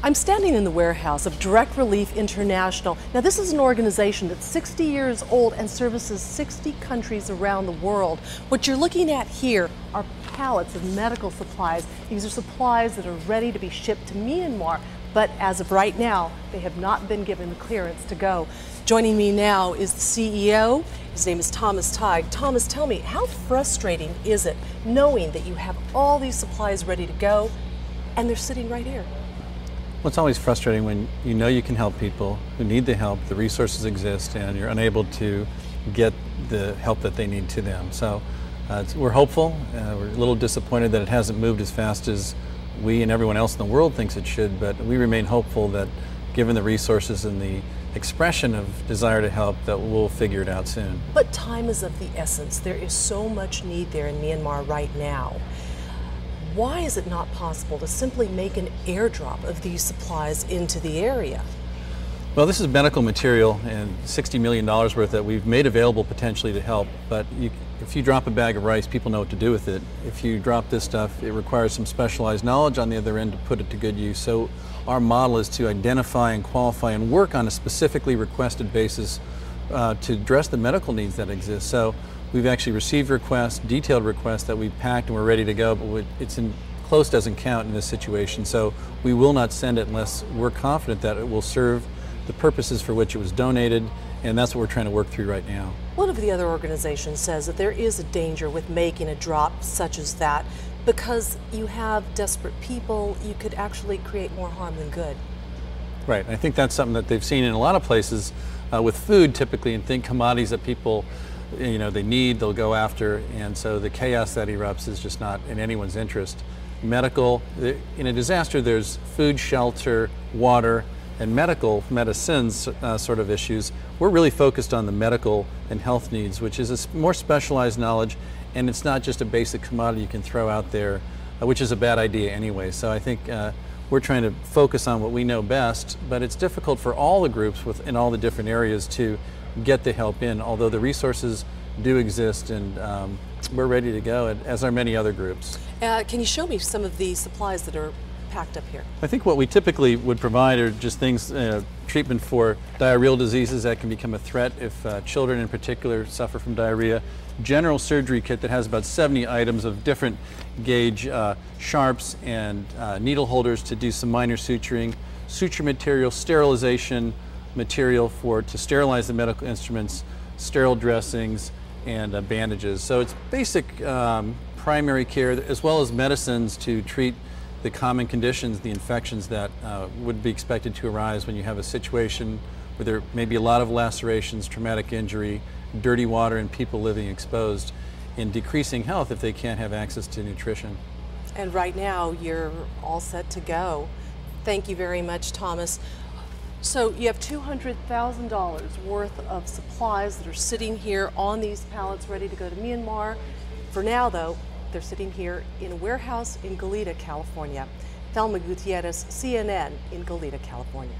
I'm standing in the warehouse of Direct Relief International. Now, this is an organization that's 60 years old and services 60 countries around the world. What you're looking at here are pallets of medical supplies. These are supplies that are ready to be shipped to Myanmar, but as of right now, they have not been given the clearance to go. Joining me now is the CEO. His name is Thomas Tighe. Thomas, tell me, how frustrating is it knowing that you have all these supplies ready to go and they're sitting right here? Well, it's always frustrating when you know you can help people who need the help, the resources exist, and you're unable to get the help that they need to them. So we're hopeful. We're a little disappointed that it hasn't moved as fast as we and everyone else in the world thinks it should, but we remain hopeful that given the resources and the expression of desire to help, that we'll figure it out soon. But time is of the essence. There is so much need there in Myanmar right now. Why is it not possible to simply make an airdrop of these supplies into the area? Well, this is medical material and $60 million worth that we've made available potentially to help, but if you drop a bag of rice, people know what to do with it. If you drop this stuff, it requires some specialized knowledge on the other end to put it to good use. So our model is to identify and qualify and work on a specifically requested basis to address the medical needs that exist. So we've actually received requests, detailed requests that we've packed and we're ready to go, but it's in close doesn't count in this situation. So we will not send it unless we're confident that it will serve the purposes for which it was donated, and that's what we're trying to work through right now. One of the other organizations says that there is a danger with making a drop such as that because you have desperate people, you could actually create more harm than good. Right, I think that's something that they've seen in a lot of places with food typically, and think commodities that people they need, they'll go after, and so the chaos that erupts is just not in anyone's interest. Medical, in a disaster there's food, shelter, water, and medicines sort of issues. We're really focused on the medical and health needs, which is a more specialized knowledge, and it's not just a basic commodity you can throw out there, which is a bad idea anyway. So I think we're trying to focus on what we know best, but it's difficult for all the groups in all the different areas to get the help in, although the resources do exist, and we're ready to go, as are many other groups. Can you show me some of the supplies that are packed up here? I think what we typically would provide are just things, treatment for diarrheal diseases that can become a threat if children in particular suffer from diarrhea. General surgery kit that has about 70 items of different gauge sharps and needle holders to do some minor suturing, suture material, sterilization material to sterilize the medical instruments, sterile dressings, and bandages. So it's basic primary care as well as medicines to treat the common conditions, the infections that would be expected to arise when you have a situation where there may be a lot of lacerations, traumatic injury, dirty water, and people living exposed, in decreasing health if they can't have access to nutrition. And right now you're all set to go. Thank you very much, Thomas. So you have $200,000 worth of supplies that are sitting here on these pallets ready to go to Myanmar. For now, though, they're sitting here in a warehouse in Goleta, California. Thelma Gutierrez, CNN in Goleta, California.